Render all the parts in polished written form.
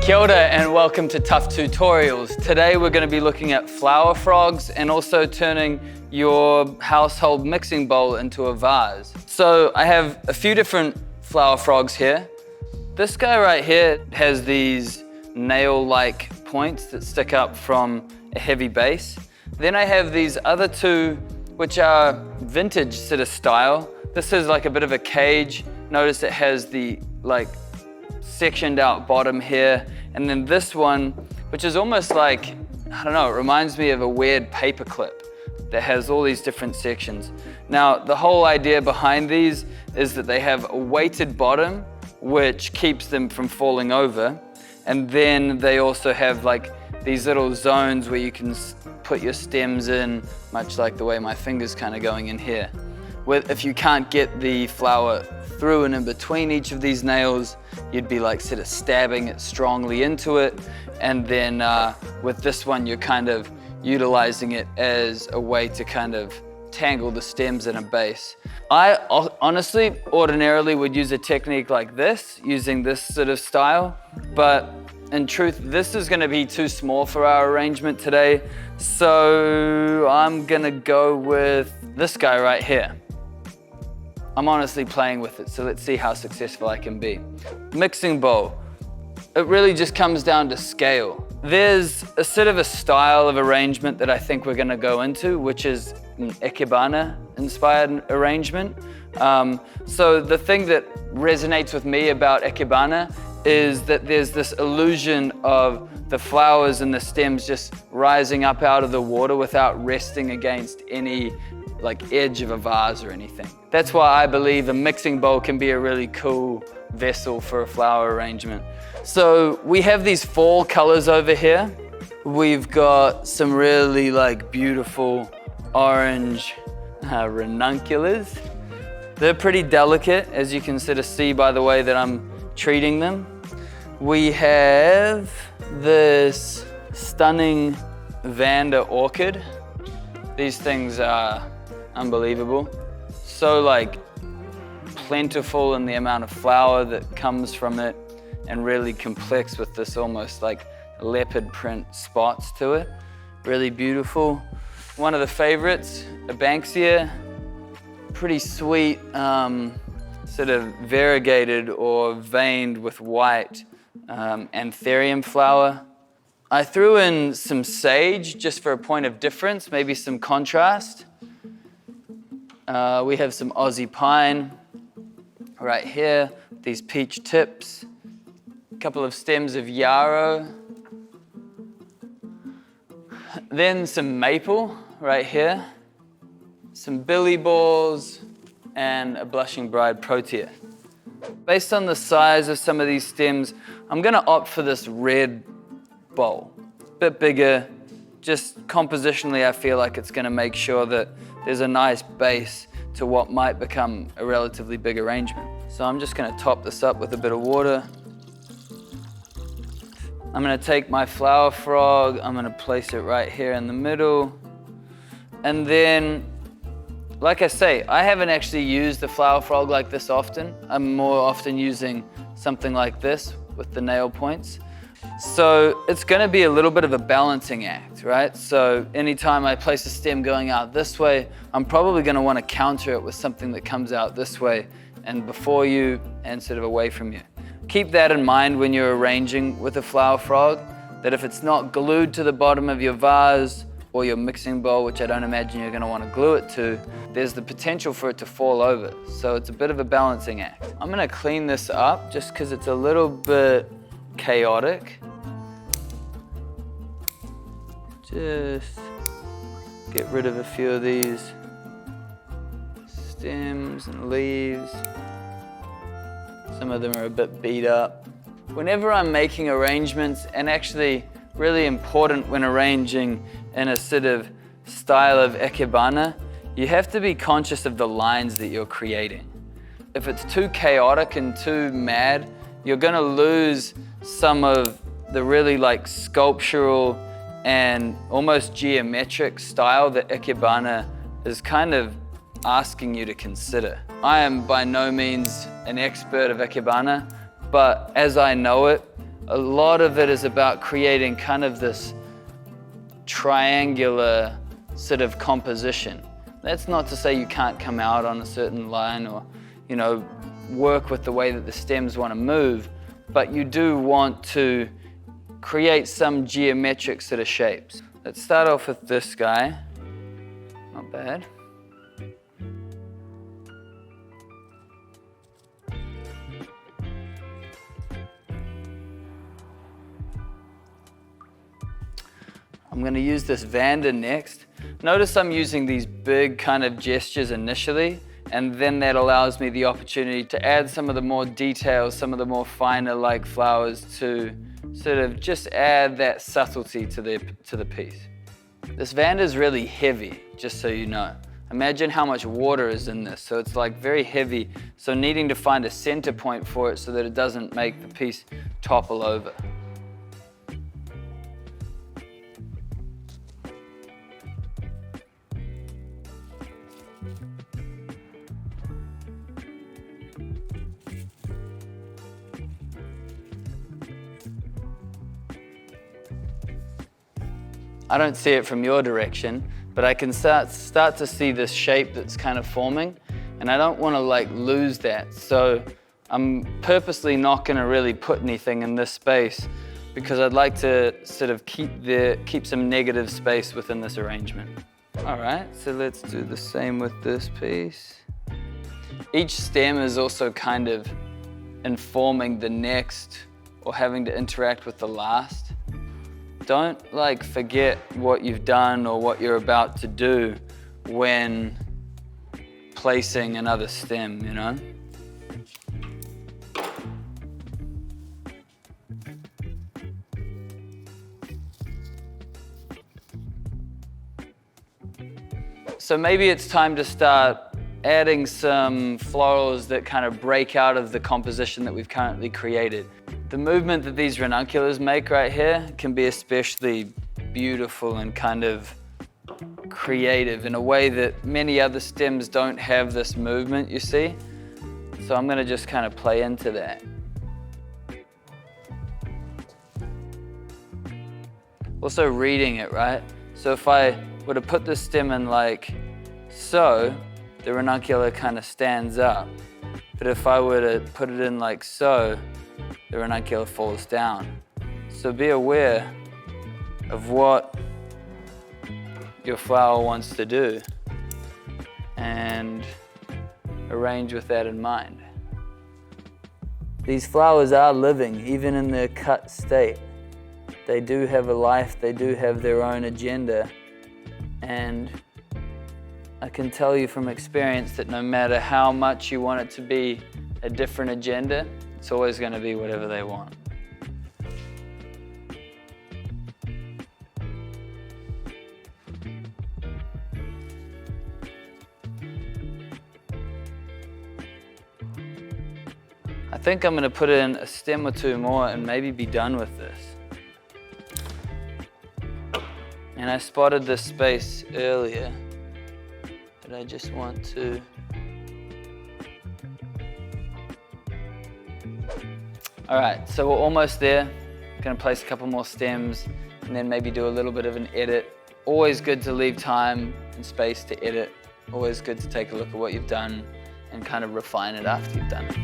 Kia ora and welcome to Tough Tutorials. Today we're going to be looking at flower frogs and also turning your household mixing bowl into a vase. So I have a few different flower frogs here. This guy right here has these nail-like points that stick up from a heavy base. Then I have these other two which are vintage sort of style. This is like a bit of a cage. Notice it has the sectioned out bottom here, and then this one, which is almost like, I don't know, it reminds me of a weird paper clip that has all these different sections. Now, the whole idea behind these is that they have a weighted bottom, which keeps them from falling over, and then they also have like these little zones where you can put your stems in, much like the way my finger's kind of going in here. If you can't get the flower through and in between each of these nails, you'd be like sort of stabbing it strongly into it. And then with this one, you're kind of utilizing it as a way to kind of tangle the stems in a base. I honestly, ordinarily would use a technique like this, using this sort of style, but in truth, this is gonna be too small for our arrangement today. So I'm gonna go with this guy right here. I'm honestly playing with it, so let's see how successful I can be. Mixing bowl. It really just comes down to scale. There's a sort of a style of arrangement that I think we're gonna go into, which is an Ikebana inspired arrangement. So the thing that resonates with me about Ikebana is that there's this illusion of the flowers and the stems just rising up out of the water without resting against any edge of a vase or anything. That's why I believe a mixing bowl can be a really cool vessel for a flower arrangement. So we have these fall colors over here. We've got some really beautiful orange ranunculus. They're pretty delicate, as you can sort of see by the way that I'm treating them. We have this stunning Vanda orchid. These things are unbelievable. So plentiful in the amount of flower that comes from it, and really complex with this almost leopard print spots to it. Really beautiful. One of the favorites, a Banksia. Pretty sweet, sort of variegated or veined with white anthurium flower. I threw in some sage just for a point of difference, maybe some contrast. We have some Aussie pine right here, these peach tips, a couple of stems of yarrow, then some maple right here, some billy balls, and a blushing bride protea. Based on the size of some of these stems, I'm gonna opt for this red bowl. A bit bigger, just compositionally I feel like it's gonna make sure that there's a nice base to what might become a relatively big arrangement. So I'm just gonna top this up with a bit of water. I'm gonna take my flower frog, I'm gonna place it right here in the middle. And then, like I say, I haven't actually used the flower frog like this often. I'm more often using something like this with the nail points. So it's gonna be a little bit of a balancing act, right? So anytime I place a stem going out this way, I'm probably gonna wanna counter it with something that comes out this way and before you and sort of away from you. Keep that in mind when you're arranging with a flower frog, that if it's not glued to the bottom of your vase or your mixing bowl, which I don't imagine you're gonna wanna glue it to, there's the potential for it to fall over. So it's a bit of a balancing act. I'm gonna clean this up just because it's a little bit chaotic. Just get rid of a few of these stems and leaves. Some of them are a bit beat up. Whenever I'm making arrangements, and actually really important when arranging in a sort of style of Ikebana, you have to be conscious of the lines that you're creating. If it's too chaotic and too mad, you're gonna lose some of the really sculptural and almost geometric style that Ikebana is kind of asking you to consider. I am by no means an expert of Ikebana, but as I know it, a lot of it is about creating kind of this triangular sort of composition. That's not to say you can't come out on a certain line or, you know, work with the way that the stems want to move, but you do want to create some geometric sort of shapes. Let's start off with this guy. Not bad. I'm going to use this Vanda next. Notice I'm using these big kind of gestures initially, and then that allows me the opportunity to add some of the more details, some of the more finer like flowers to sort of just add that subtlety to the piece. This Vanda is really heavy, just so you know. Imagine how much water is in this, so it's like very heavy, so needing to find a center point for it so that it doesn't make the piece topple over. I don't see it from your direction, but I can start to see this shape that's kind of forming, and I don't want to like lose that. So I'm purposely not going to really put anything in this space because I'd like to sort of keep some negative space within this arrangement. All right, so let's do the same with this piece. Each stem is also kind of informing the next or having to interact with the last. Don't like forget what you've done or what you're about to do when placing another stem, you know? So maybe it's time to start adding some florals that kind of break out of the composition that we've currently created. The movement that these ranunculus make right here can be especially beautiful and kind of creative in a way that many other stems don't have this movement, you see? So I'm gonna just kind of play into that. Also reading it, right? So if I were to put this stem in like so, the ranunculus kind of stands up. But if I were to put it in like so, the ranunculus falls down. So be aware of what your flower wants to do and arrange with that in mind. These flowers are living, even in their cut state. They do have a life, they do have their own agenda, and I can tell you from experience that no matter how much you want it to be a different agenda, it's always going to be whatever they want. I think I'm going to put in a stem or two more and maybe be done with this. And I spotted this space earlier that I just want to all right, so we're almost there. I'm gonna place a couple more stems and then maybe do a little bit of an edit. Always good to leave time and space to edit. Always good to take a look at what you've done and kind of refine it after you've done it.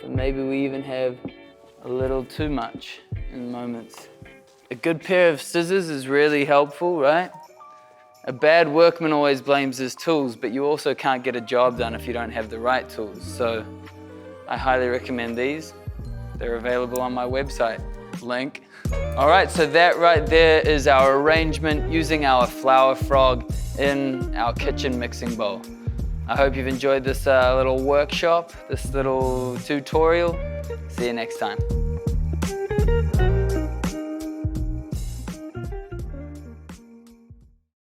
Maybe we even have a little too much in moments. A good pair of scissors is really helpful, right? A bad workman always blames his tools, but you also can't get a job done if you don't have the right tools. So I highly recommend these. They're available on my website, link. All right, so that right there is our arrangement using our flower frog in our kitchen mixing bowl. I hope you've enjoyed this little workshop, this little tutorial. See you next time.